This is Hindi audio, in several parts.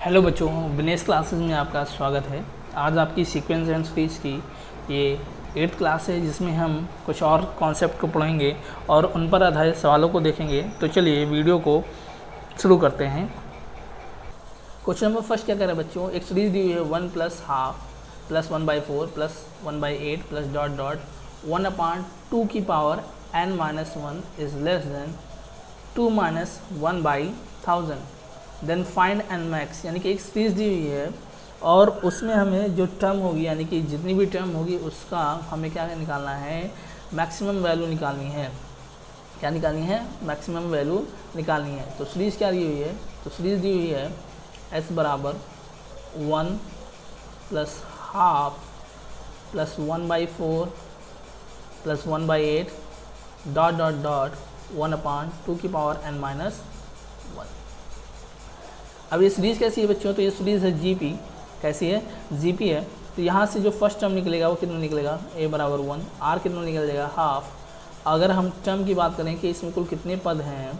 हेलो बच्चों, विनेश क्लासेस में आपका स्वागत है। आज आपकी सीक्वेंस एंड सीरीज की ये 8th क्लास है, जिसमें हम कुछ और कॉन्सेप्ट को पढ़ेंगे और उन पर आधारित सवालों को देखेंगे। तो चलिए वीडियो को शुरू करते हैं। क्वेश्चन नंबर फर्स्ट क्या कह रहा है बच्चों, एक सीरीज दी हुई है 1 plus half plus 1/4 plus 1/8 plus dot dot 1/2 की power n-1 is less than 2 - 1/1000। Then find n max, यानी कि एक सीरीज दी हुई है और उसमें हमें जो टर्म होगी, यानी कि जितनी भी टर्म होगी उसका हमें क्या निकालना है, मैक्सिमम वैल्यू निकालनी है। क्या निकालनी है? मैक्सिमम वैल्यू निकालनी है। तो सीरीज क्या दी हुई है? तो सीरीज दी हुई है s बराबर 1 plus half plus 1/4 plus 1/8 dot dot dot 1/2 की पावर n-1। अब ये सीरीज़ कैसी है बच्चों? तो ये सीरीज़ है जीपी। कैसी है? जीपी है। तो यहाँ से जो फर्स्ट टर्म निकलेगा वो कितना निकलेगा? a बराबर 1, r कितना निकल जाएगा? हाफ। अगर हम टर्म की बात करें कि इसमें कुल कितने पद हैं,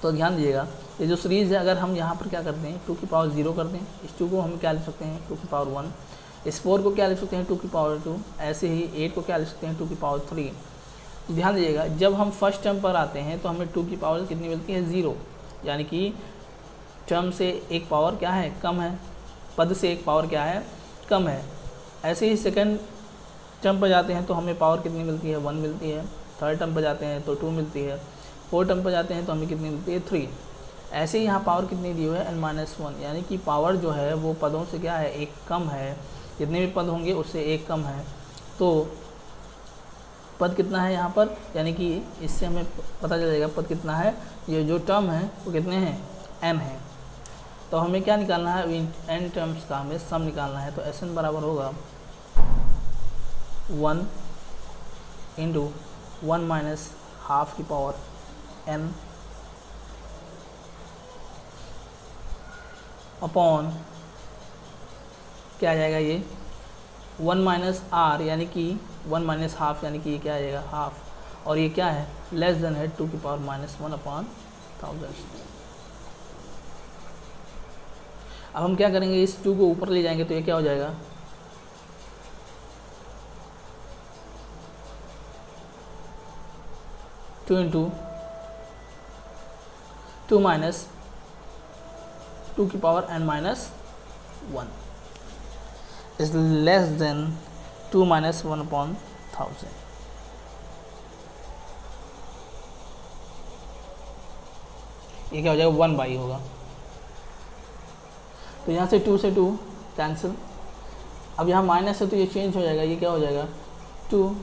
तो ध्यान दीजिएगा, ये जो सीरीज़ है अगर हम यहाँ पर क्या करते हैं 2 की पावर 0 कर दें, इस 2 को हम क्या लिख सकते हैं 2 की पावर 1, इस 4 को क्या लिख सकते हैं 2 की पावर 2, ऐसे ही 8 को क्या लिख सकते हैं 2 की पावर 3। तो ध्यान दीजिएगा, जब हम फर्स्ट टर्म पर आते हैं तो हमें 2 की पावर कितनी मिलती है? 0, यानी कि टर्म से एक पावर क्या है? कम है। पद से एक पावर क्या है? कम है। ऐसे ही सेकंड टर्म पर जाते हैं तो हमें पावर कितनी मिलती है? 1 मिलती है। थर्ड टर्म पर जाते हैं तो 2 मिलती है। फोर्थ टर्म पर जाते हैं तो हमें कितनी मिलती है? 3। ऐसे ही यहाँ पावर कितनी दी हुई है? n-1, यानी कि पावर जो है वो पदों से क्या है? एक कम है। जितने भी पद होंगे उससे एक कम है। तो पद कितना है यहाँ पर, यानी कि इससे हमें पता चल जाएगा पद कितना है। ये जो टर्म है वो कितने हैं? n है। तो हमें क्या निकालना है? n टर्म्स का हमें सम निकालना है। तो Sn बराबर होगा 1 इंटू 1 माइनस हाफ की पावर n अपॉन क्या आ जाएगा? ये 1 माइनस r, यानी कि 1 माइनस हाफ, यानी कि ये क्या आ जाएगा? हाफ। और ये क्या है? लेस देन है 2 की पावर -1/1000। अब हम क्या करेंगे, इस 2 को ऊपर ले जाएंगे तो ये क्या हो जाएगा? 2 इंटू 2 माइनस 2 की power n-1 is less than 2 - 1/1000। ये क्या हो जाएगा? 1/, होगा। तो यहाँ से 2 से 2 कैंसिल। अब यहाँ माइनस है तो ये चेंज हो जाएगा। ये क्या हो जाएगा? 2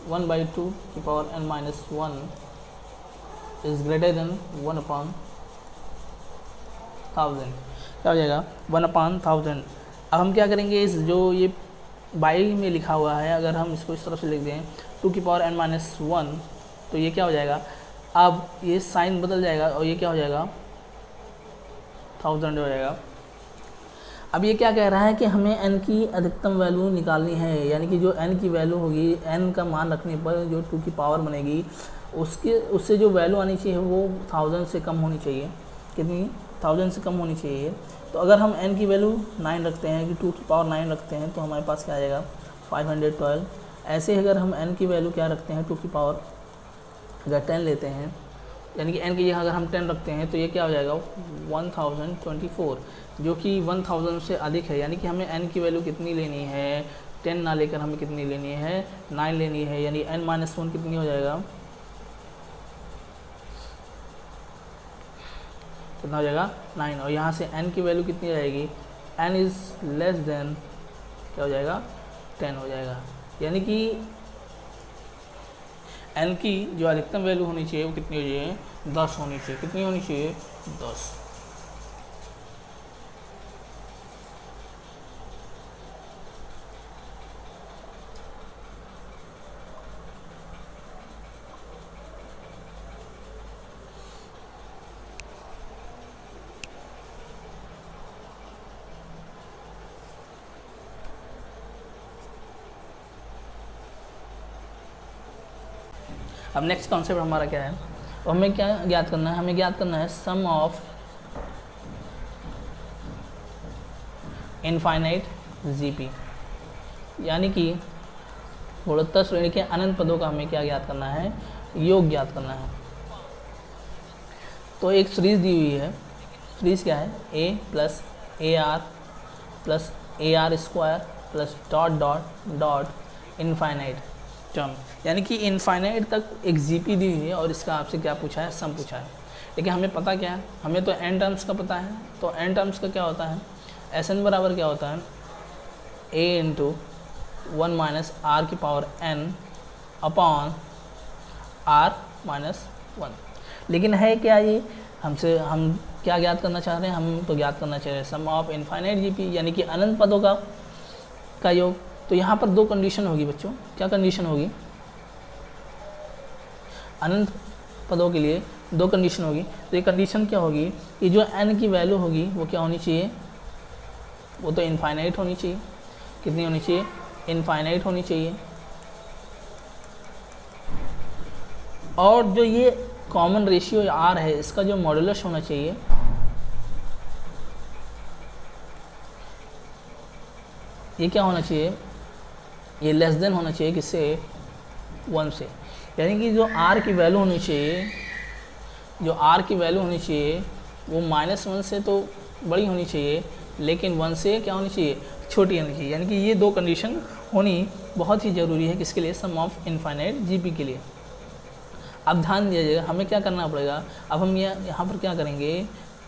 1/2 की power n-1 is greater than 1/1000। क्या हो जाएगा? 1/1000। अब हम क्या करेंगे, इस जो ये बाई में लिखा हुआ है अगर हम इसको इस तरफ से लिख दें 2 की पावर n-1, तो ये क्या हो जाएगा? अब ये साइन बदल जाएगा और ये क्या हो जाएगा? 1000 हो जाएगा। अब ये क्या कह रहा है कि हमें n की अधिकतम वैल्यू निकालनी है, यानी कि जो n की वैल्यू होगी, n का मान रखने पर जो 2 की पावर बनेगी उससे जो वैल्यू आनी चाहिए वो 1000 से कम होनी चाहिए। कितनी? 1000 से कम होनी चाहिए। तो अगर हम n की वैल्यू 9 रखते हैं, कि 2 की पावर 9 रखते हैं, तो हमारे पास क्या आ जाएगा? 512। ऐसे ही अगर हम n की वैल्यू क्या रखते हैं 2 की पावर अगर 10 लेते हैं, यानी कि n की जगह अगर हम 10 रखते हैं तो ये क्या हो जाएगा? 1024, जो कि 1000 से अधिक है। यानी कि हमें n की वैल्यू कितनी लेनी है? 10 ना लेकर हमें कितनी लेनी है? 9 लेनी है। यानी n-1 कितनी हो जाएगा? कितना हो जाएगा? 9। और यहाँ से n की वैल्यू कितनी रहेगी? n इज़ लेस देन क्या हो जाएगा? 10 हो जाएगा। यानी कि n की जो अधिकतम वैल्यू होनी चाहिए वो कितनी हो जाए? 10 होनी चाहिए। कितनी होनी चाहिए? 10। अब नेक्स्ट कॉन्सेप्ट हमारा क्या है? तो हमें क्या ज्ञात करना है? हमें ज्ञात करना है सम ऑफ इनफाइनाइट जीपी, यानी कि गुणोत्तर श्रेणी के अनंत पदों का हमें क्या ज्ञात करना है, योग ज्ञात करना है। तो एक सीरीज दी हुई है, सीरीज क्या है, A plus A R plus A R square plus dot dot dot infinite term, यानी कि इनफाइनाइट तक एक जीपी दी हुई है और इसका आपसे क्या पूछा है, सम पूछा है। लेकिन हमें पता क्या है, हमें तो एन टर्म्स का पता है। तो एन टर्म्स का क्या होता है, एस एन बराबर क्या होता है, ए इंटू 1 माइनस आर की power n upon r minus 1। लेकिन है क्या ये, हमसे हम क्या ज्ञात करना चाह रहे हैं, हम तो ज्ञात करना चाह रहे हैं सम ऑफ इनफाइनाइट जीपी, यानी कि अनंत पदों का योग। तो यहाँ पर दो कंडीशन होगी बच्चों, क्या कंडीशन होगी, अनंत पदों के लिए दो कंडीशन होगी। तो ये कंडीशन क्या होगी कि जो n की वैल्यू होगी वो क्या होनी चाहिए, वो तो इनफाइनाइट होनी चाहिए। कितनी होनी चाहिए, इनफाइनाइट होनी चाहिए। और जो ये कॉमन रेशियो r है, इसका जो मॉडुलस होना चाहिए ये क्या होना चाहिए, ये लेस देन होना चाहिए किससे, 1 से। यानी कि जो r की वैल्यू होनी चाहिए, जो r की वैल्यू होनी चाहिए वो -1 से तो बड़ी होनी चाहिए, लेकिन 1 से क्या होनी चाहिए, छोटी होनी चाहिए। यानी कि ये दो कंडीशन होनी बहुत ही ज़रूरी है किसके लिए, सम ऑफ इनफाइनाइट जीपी के लिए। अब ध्यान दीजिएगा, हमें क्या करना पड़ेगा, अब हम यहाँ पर क्या करेंगे,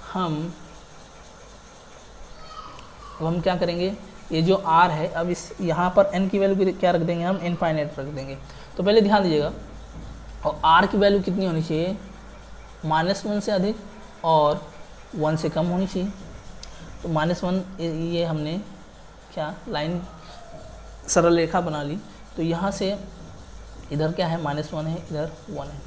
हम क्या करेंगे, ये जो r है, अब इस यहाँ पर n की वैल्यू क्या रख देंगे, हम इनफाइनाइट रख देंगे। तो पहले ध्यान दीजिएगा, और r की वैल्यू कितनी होनी चाहिए, -1 से अधिक और 1 से कम होनी चाहिए। तो -1, ये हमने क्या लाइन सरल रेखा बना ली। तो यहाँ से इधर क्या है, -1 है, इधर 1 है।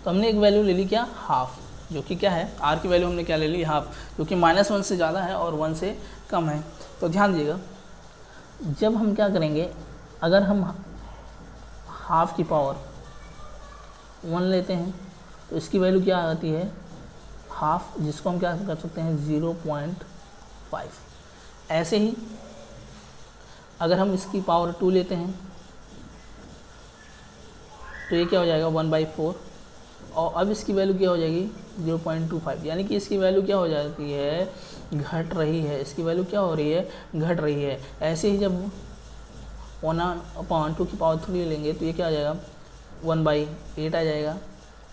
तो हमने एक वैल्यू ले ली क्या, हाफ, जो कि क्या है, r की वैल्यू हमने क्या ले ली, हाफ, जो कि -1 से ज़्यादा है और 1 से कम है। तो ध्यान दीजिएगा, जब हम क्या करेंगे, अगर हम हाफ की पावर 1 लेते हैं तो इसकी वैल्यू क्या आती है, हाफ, जिसको हम क्या कर सकते हैं, 0.5। ऐसे ही अगर हम इसकी पावर 2 लेते हैं तो ये क्या हो जाएगा, 1/4। और अब इसकी वैल्यू क्या हो जाएगी, 0.25। यानी कि इसकी वैल्यू क्या हो जाती है, घट रही है, इसकी वैल्यू क्या हो रही है, घट रही है। ऐसे ही जब 1/2 की पावर 3 लेंगे तो ये क्या आ जाएगा, 1/8 आ जाएगा।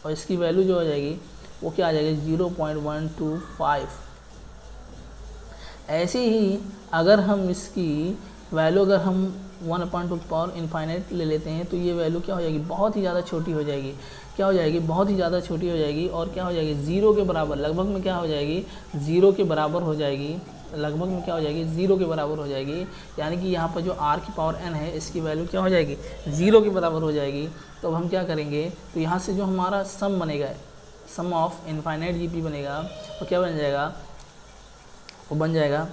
और इसकी वैल्यू जो हो जाएगी वो क्या आ जाएगी, 0.125। ऐसे ही अगर हम इसकी वैल्यू, अगर हम 1/2 की पावर इनफाइनाइट ले लेते हैं तो ये वैल्यू क्या हो जाएगी, बहुत ही ज़्यादा छोटी हो जाएगी। क्या हो जाएगी, बहुत ही ज़्यादा छोटी हो जाएगी और क्या हो जाएगी, 0 के बराबर, लगभग में क्या हो जाएगी, 0 के बराबर हो जाएगी, लगभग में क्या हो जाएगी, 0 के बराबर हो जाएगी। यानी कि यहाँ पर जो r की पावर n है, इसकी वैल्यू क्या हो जाएगी, 0 के बराबर हो जाएगी। तो अब हम क्या करेंगे, तो यहाँ से जो हमारा सम बनेगा, सम ऑफ इनफाइनाइट जीपी बनेगा, वो क्या बन जाएगा, वो बन जाएगा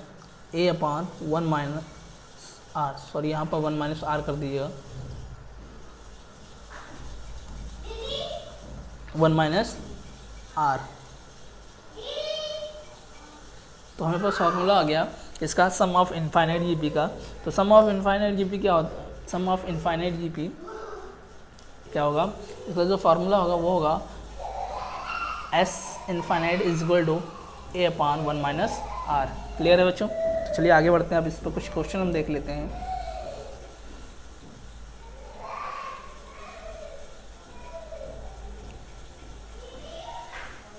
a/1 माइनस r, सॉरी यहाँ पर 1 माइनस r कर दीजिएगा, 1 माइनस r। तो हमें पास फार्मूला आ गया इसका, सम ऑफ इनफाइनाइट जीपी का। तो सम ऑफ इनफाइनाइट जीपी क्या होता है, सम ऑफ इनफाइनाइट जीपी क्या होगा, इसका जो फार्मूला होगा वो होगा s infinite is equal to a/1 minus r। Clear है बच्चों। तो चलिए आगे बढ़ते हैं, अब इस पर कुछ क्वेश्चन हम देख लेते हैं।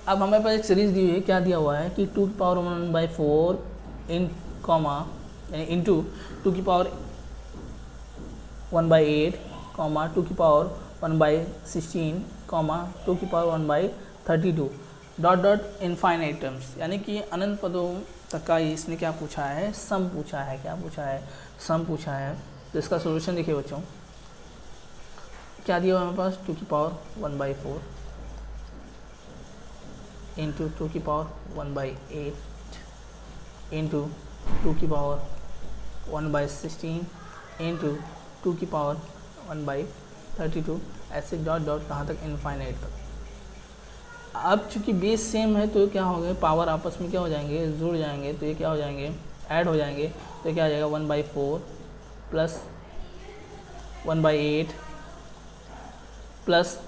अब हमें पास एक सीरीज़ दी हुई है, क्या दिया हुआ है कि 2 की पावर 1/4 इन कॉमा, यानी इंटू 2 की पावर 1/8 कॉमा 2 की पावर 1/16 कॉमा 2 की power 1/32 dot dot infinite terms. यानी कि अनंत पदों तक का इसने क्या पूछा है, सम पूछा है। क्या पूछा है, सम पूछा है। तो इसका सोल्यूशन देखिए बच्चों, क्या दिया हुआ हमारे पास, 2 की पावर 1/4 इंटू 2 की पावर 1/8 इंटू 2 की पावर 1/16 इंटू 2 की पावर 1/32, ऐसे डॉट डॉट कहाँ तक, इनफाइनाइट तक। अब चूंकि बेस सेम है तो क्या हो गया, पावर आपस में क्या हो जाएंगे, जुड़ जाएंगे, तो ये क्या हो जाएंगे, ऐड हो जाएंगे। तो ये क्या आ जाएगा 1/4 plus 1/8 plus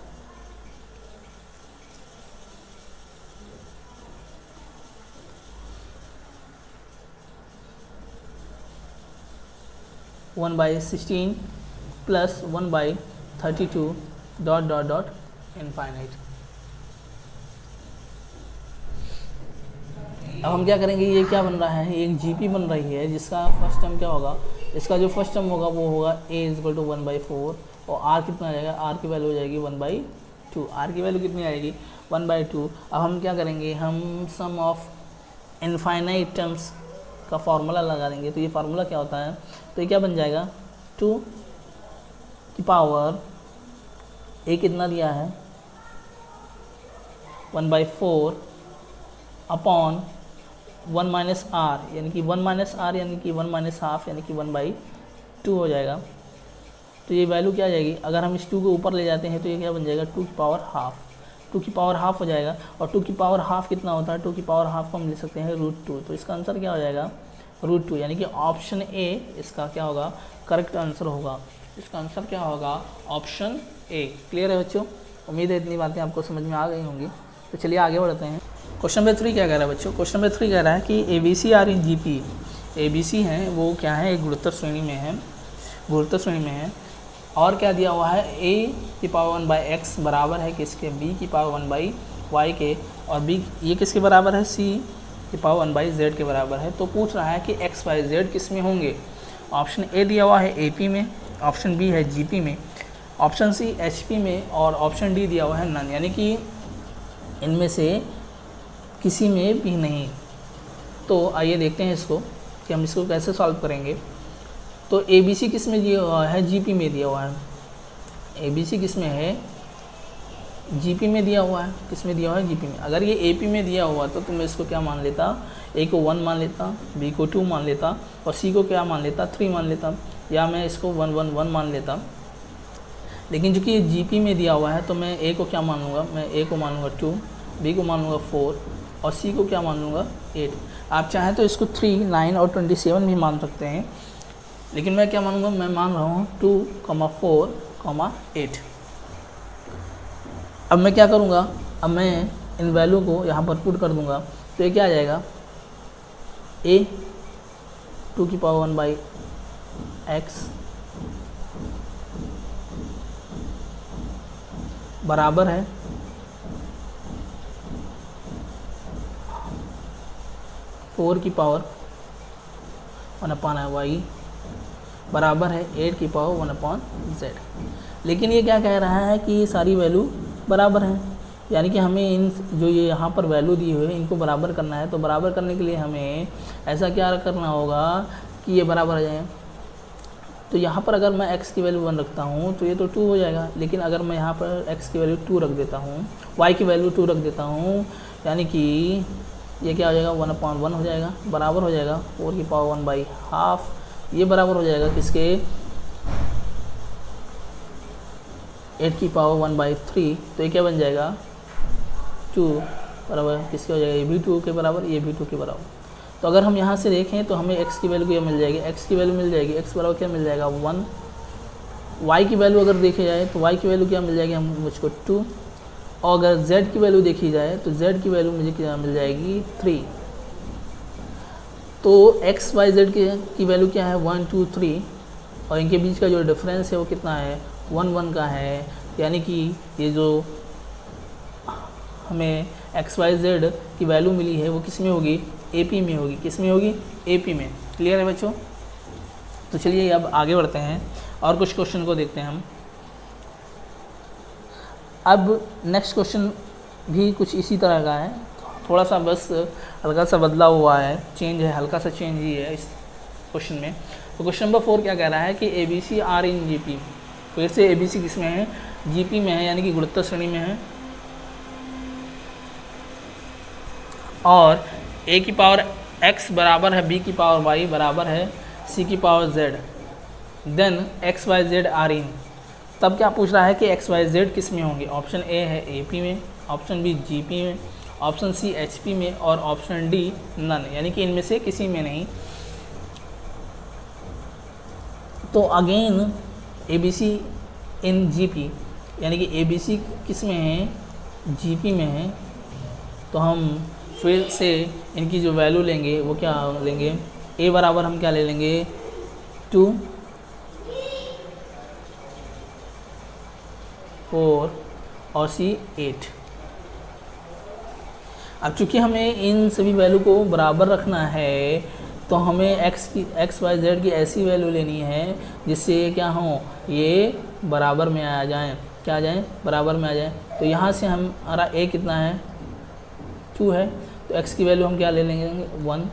1/16 plus 1/32 dot dot dot infinite. अब हम क्या करेंगे, ये क्या बन रहा है, एक जीपी बन रही है जिसका फर्स्ट टर्म क्या होगा, इसका जो फर्स्ट टर्म होगा वो होगा a = 1/4 और r कितना आ जाएगा, r की वैल्यू हो जाएगी 1/2। r की वैल्यू कितनी आएगी 1/2। अब हम क्या करेंगे, हम सम ऑफ इनफाइनाइट टर्म्स का फार्मूला लगा देंगे। तो ये फार्मूला क्या होता है, तो ये क्या बन जाएगा 2 की पावर a कितना दिया है 1/4 अपॉन 1 माइनस आर, यानी कि 1 माइनस आर यानी कि 1 माइनस हाफ यानी कि 1/2 हो जाएगा। तो ये वैल्यू क्या आ जाएगी, अगर हम इस 2 को ऊपर ले जाते हैं तो ये क्या बन जाएगा 2 की पावर हाफ, 2 की पावर हाफ हो जाएगा। और 2 की पावर हाफ कितना होता है, 2 की पावर हाफ को हम ले सकते हैं √2। तो इसका आंसर क्या हो जाएगा √2, यानी कि ऑप्शन ए इसका क्या होगा, करेक्ट आंसर होगा। इसका आंसर क्या होगा, ऑप्शन ए। क्लियर है बच्चों, उम्मीद है इतनी बातें आपको समझ में आ गई होंगी। तो चलिए आगे बढ़ते हैं। क्वेश्चन नंबर 3 क्या कह रहा है बच्चों, क्वेश्चन नंबर 3 कह रहा है कि ABC are in GP। ABC हैं वो क्या है, एक गुरुत्तर श्रेणी में है, गुरुत्तर श्रेणी में है। और क्या दिया हुआ है, a⁴ बराबर है किसके, b⁴ के, और b ये किसके बराबर है, c⁴ के बराबर है। तो पूछ रहा है कि x y z किस में होंगे। ऑप्शन ए दिया हुआ है AP में, ऑप्शन बी है GP में, ऑप्शन सी HP में, और ऑप्शन डी दिया हुआ है नन, यानी कि इनमें से किसी में भी नहीं। तो आइए देखते हैं इसको कि हम इसको कैसे सॉल्व करेंगे। तो ABC किस में दिया हुआ है, GP में दिया हुआ है। ABC किस में है, GP में दिया हुआ है। किस में दिया हुआ है, GP में। अगर ये AP में दिया हुआ तो मैं इसको क्या मान लेता, A को 1 मान लेता, B को 2 मान लेता, और C को क्या मान लेता 3 मान लेता, या मैं इसको 1 1 1 मान लेता। लेकिन चूँकि ये GP में दिया हुआ है तो मैं A को क्या मान लूँगा, मैं A को मान लूँगा 2, B को मान लूँगा 4 और C को क्या मान लूँगा 8। आप चाहें तो इसको 3, 9 और 27 भी मान सकते हैं, लेकिन मैं क्या मानूंगा, मैं मान रहा हूँ 2, 4, 8। अब मैं क्या करूँगा, अब मैं इन वैल्यू को यहाँ पर पुट कर दूँगा। तो ये क्या आ जाएगा, a 2⁴ बराबर है 4⁴ बराबर है 8⁴ लेकिन ये क्या कह रहा है कि ये सारी वैल्यू बराबर हैं, यानी कि हमें इन जो ये यहाँ पर वैल्यू दी हुई है इनको बराबर करना है। तो बराबर करने के लिए हमें ऐसा क्या करना होगा कि ये बराबर आ जाए। तो यहाँ पर अगर मैं x की वैल्यू 1 रखता हूँ तो ये तो 2 हो जाएगा, लेकिन अगर मैं यहाँ पर x की वैल्यू 2 रख देता हूँ, y की वैल्यू 2 रख देता हूँ, यानी कि ये क्या हो जाएगा 1/1 हो जाएगा, बराबर हो जाएगा 4⁴ ये बराबर हो जाएगा किसके 8⁴ तो ये क्या बन जाएगा 2 बराबर किसके हो जाएगा, ये भी 2 के बराबर, ये भी 2 के बराबर। तो अगर हम यहाँ से देखें तो हमें x की वैल्यू क्या मिल जाएगी, x की वैल्यू मिल जाएगी, x बराबर क्या मिल जाएगा 1। y की वैल्यू अगर देखी जाए तो y की वैल्यू क्या मिल जाएगी, हम मुझको 2। और अगर z की वैल्यू देखी जाए तो z की वैल्यू मुझे क्या मिल जाएगी 3। तो x y z की वैल्यू क्या है 1 2 3, और इनके बीच का जो डिफरेंस है वो कितना है 1 1 का है, यानी कि ये जो हमें एक्स वाई जेड की वैल्यू मिली है वो किस में होगी, AP में होगी। किस में होगी, AP में। क्लियर है बच्चों। तो चलिए अब आगे बढ़ते हैं और कुछ क्वेश्चन को देखते हैं हम। अब नेक्स्ट क्वेश्चन भी कुछ इसी तरह का है, थोड़ा सा बस हल्का सा बदला हुआ है, चेंज है, हल्का सा चेंज ही है इस क्वेश्चन में। तो क्वेश्चन नंबर 4 क्या कह रहा है कि ABC आर इन GP। फिर से ABC किस में है, GP में है, यानी कि गुरुत्तर श्रेणी में है। और A की पावर x बराबर है B की पावर y बराबर है C की power z, then XYZ are in. तब क्या पूछ रहा है कि XYZ किस में होंगे। ऑप्शन ए है AP में, ऑप्शन बी जीपी में, ऑप्शन सी एचपी में और ऑप्शन डी नन, यानी कि इनमें से किसी में नहीं। तो अगेन एबीसी इन जीपी, यानी कि एबीसी किस में है, जीपी में है। तो हम फिर से इनकी जो वैल्यू लेंगे वो क्या लेंगे, ए बराबर हम क्या ले लेंगे 2, 4 और सी 8। अब चूँकि हमें इन सभी वैल्यू को बराबर रखना है तो हमें एक्स वाई जेड की ऐसी वैल्यू लेनी है जिससे ये क्या हो, ये बराबर में आ जाए, क्या आ जाए, बराबर में आ जाए। तो यहाँ से हमारा ए कितना है 2 है, तो एक्स की वैल्यू हम क्या ले लेंगे 1।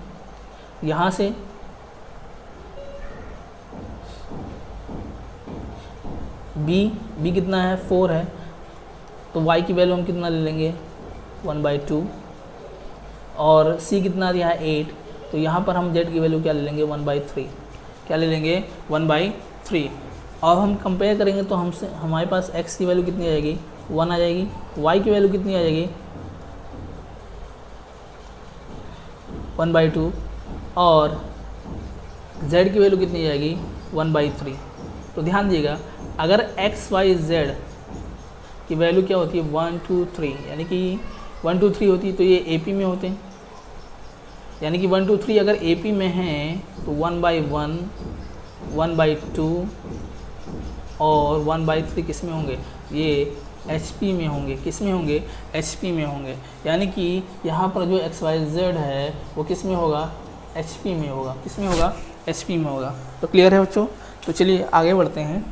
यहाँ से बी कितना है 4 है, तो y की वैल्यू हम कितना ले लेंगे 1/2। और c कितना दिया है 8, तो यहाँ पर हम z की वैल्यू क्या ले लेंगे 1/3, क्या ले लेंगे 1/3। और हम कंपेयर करेंगे तो हमसे हमारे पास x की वैल्यू कितनी आ जाएगी 1 आ जाएगी, y की वैल्यू कितनी आ जाएगी 1/2 और z की वैल्यू कितनी आ जाएगी 1/3। तो ध्यान दीजिएगा, अगर x y z की वैल्यू क्या होती है 1 2 3, यानी कि 1 2 3 होती, तो ये AP में होते हैं, यानी कि 1 2 3 अगर AP में हैं तो 1/1 1/2 और 1/3 किस में होंगे, ये HP में होंगे। किस में होंगे, HP में होंगे। यानी कि यहाँ पर जो XYZ है वो किस में होगा, HP में होगा। किस में होगा, HP में होगा। तो क्लियर है बच्चों। तो चलिए आगे बढ़ते हैं।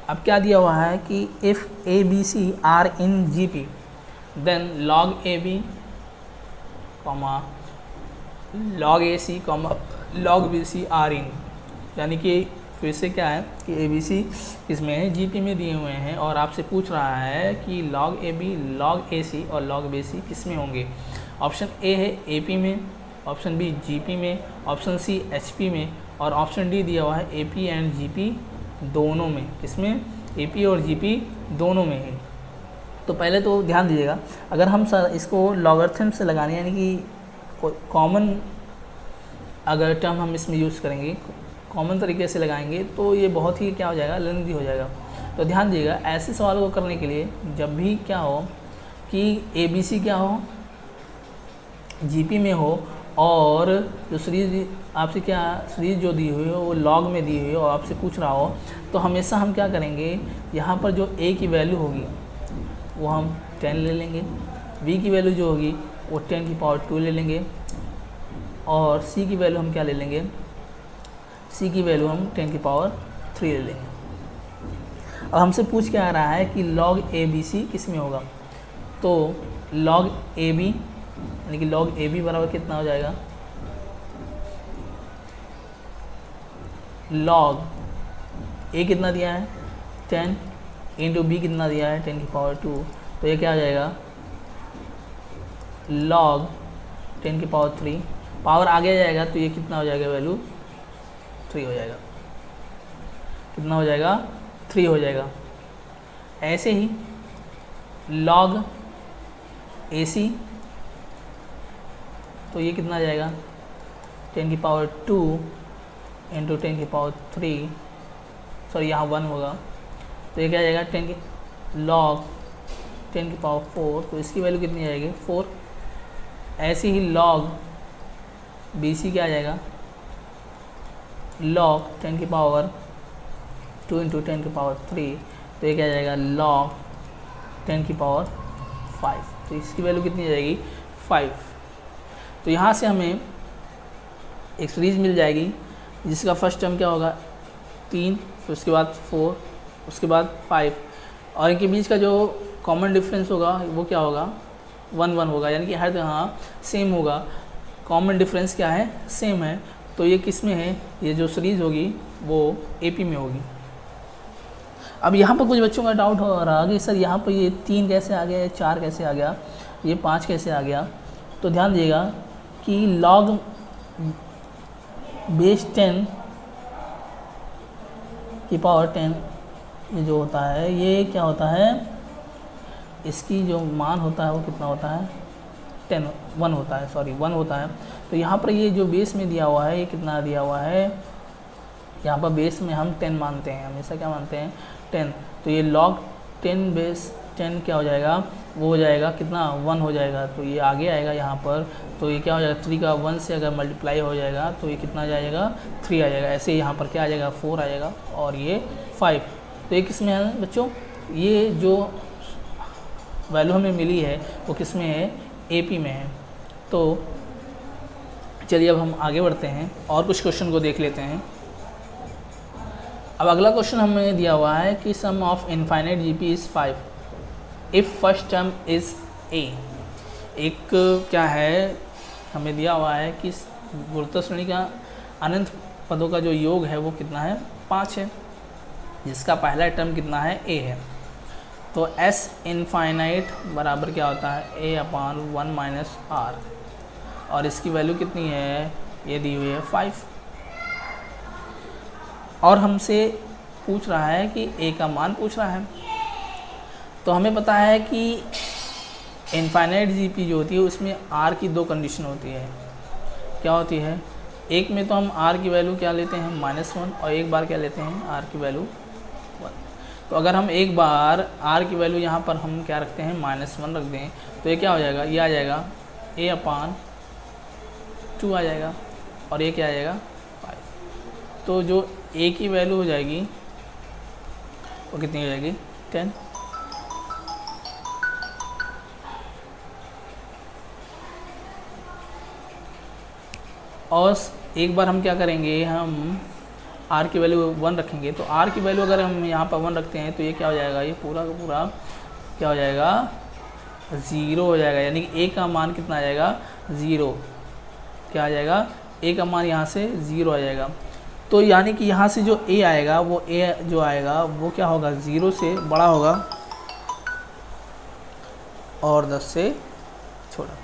अब क्या दिया हुआ है कि if ABC are in GP then log AB, log AC, log BC are in, यानी कि फिर से क्या है कि ABC इसमें है GP में दिए हुए हैं और आपसे पूछ रहा है कि log AB, log AC और log BC किस में होंगे। ऑप्शन ए है AP में, ऑप्शन बी GP में, ऑप्शन सी HP में और ऑप्शन डी दिया हुआ है AP एंड GP दोनों में। किसमें, AP और GP दोनों में है। तो पहले तो ध्यान दीजिएगा, अगर हम इसको लॉगरिथम से लगाने, यानी कि कॉमन अगर टर्म हम इसमें यूज़ करेंगे, कॉमन तरीके से लगाएंगे तो ये बहुत ही क्या हो जाएगा, लेंथी हो जाएगा। तो ध्यान दीजिएगा, ऐसे सवाल को करने के लिए जब भी क्या हो कि ABC क्या हो GP में हो और जो सीरीज आपसे क्या सीरीज जो दी हुई हो वो लॉग में दी हुई हो और आपसे पूछ रहा हो, तो हमेशा हम क्या करेंगे, यहाँ पर जो A की वैल्यू होगी वो हम 10 ले लेंगे, B की वैल्यू जो होगी वो 10⁻2 ले लेंगे और C की वैल्यू हम क्या ले लेंगे, C की वैल्यू हम 10⁻3 ले लेंगे। अब हमसे पूछ क्या आ रहा है कि log ABC किस में होगा। तो log AB यानी कि log AB बराबर कितना हो जाएगा, log A कितना दिया है 10 इंटू B कितना दिया है 10⁻2, तो ये क्या आ जाएगा log 10⁻3, पावर आगे जाएगा तो ये कितना हो जाएगा, वैल्यू 3 हो जाएगा। कितना हो जाएगा, 3 हो जाएगा। ऐसे ही log AC, तो ये कितना आ जाएगा 10⁻2 इंटू 10⁻3, सॉरी यहाँ 1 होगा, तो ये क्या आ जाएगा 10 log 10⁻4, तो इसकी वैल्यू कितनी आएगी 4। ऐसे ही log BC क्या आ जाएगा log 10⁻2 इंटू 10⁻3, तो ये क्या आ जाएगा log 10⁻5, तो इसकी वैल्यू कितनी आ जाएगी 5। तो यहाँ से हमें एक सीरीज मिल जाएगी जिसका फर्स्ट टर्म क्या होगा 3, फिर उसके बाद 4, उसके बाद 5 और इनके बीच का जो कॉमन डिफरेंस होगा वो क्या होगा 1 1 होगा, यानी कि हर जगह सेम होगा। कॉमन डिफरेंस क्या है, सेम है। तो ये किस में है, ये जो सीरीज होगी वो AP में होगी। अब यहाँ पर कुछ बच्चों का डाउट हो रहा है कि सर यहाँ पर ये 3 कैसे आ गया, 4 कैसे आ गया, ये 5 कैसे आ गया। तो ध्यान दीजिएगा कि log बेस 10 की पावर 10 ये जो होता है ये क्या होता है, इसकी जो मान होता है वो कितना होता है 1 होता है, सॉरी 1 होता है। तो यहाँ पर ये जो बेस में दिया हुआ है ये कितना दिया हुआ है, यहाँ पर बेस में हम 10 मानते हैं, हमेशा क्या मानते हैं 10। तो ये log 10 बेस 10 क्या हो जाएगा, वो हो जाएगा कितना 1 हो जाएगा। तो ये आगे आएगा यहाँ पर, तो ये क्या हो जाएगा 3 का 1 से अगर मल्टीप्लाई हो जाएगा तो ये कितना आ जाएगा 3 आ जाएगा। ऐसे यहाँ पर क्या आ जाएगा 4 आ जाएगा और ये 5। तो ये किस में है बच्चों, ये जो वैल्यू हमें मिली है वो किस में है, AP में है। तो चलिए अब हम आगे बढ़ते हैं और कुछ क्वेश्चन को देख लेते हैं। अब अगला क्वेश्चन हमें दिया हुआ है कि sum of infinite GP is 5 if first term is A। एक क्या है हमें दिया हुआ है कि गुरुत्व श्रेणी का अनंत पदों का जो योग है वो कितना है 5 है, जिसका पहला टर्म कितना है A है। तो S इनफाइनाइट बराबर क्या होता है A/1 - R, और इसकी वैल्यू कितनी है, ये दी हुई है 5। और हमसे पूछ रहा है कि A का मान पूछ रहा है। तो हमें पता है कि इनफाइनाइट GP जो होती है उसमें R की 2 कंडीशन होती है। क्या होती है, एक में तो हम R की वैल्यू क्या लेते हैं -1, और एक बार क्या लेते हैं R की वैल्यू 1। तो अगर हम एक बार R की वैल्यू यहाँ पर हम क्या रखते हैं -1 रख दें तो ये क्या हो जाएगा, ये आ जाएगा A/2 आ जाएगा, और ये क्या आ जाएगा 5। तो जो A की वैल्यू हो जाएगी वो कितनी हो जाएगी 10। और एक बार हम क्या करेंगे, हम R की वैल्यू 1 रखेंगे। तो R की वैल्यू अगर हम यहाँ पर 1 रखते हैं तो ये क्या हो जाएगा, ये पूरा का पूरा क्या हो जाएगा 0 हो जाएगा, यानी कि A का मान कितना आ जाएगा 0। क्या आ जाएगा, A का मान यहाँ से 0 आ जाएगा। तो यानी कि यहाँ से जो A आएगा वो A जो आएगा वो क्या होगा 0 से बड़ा होगा और 10 से छोटा।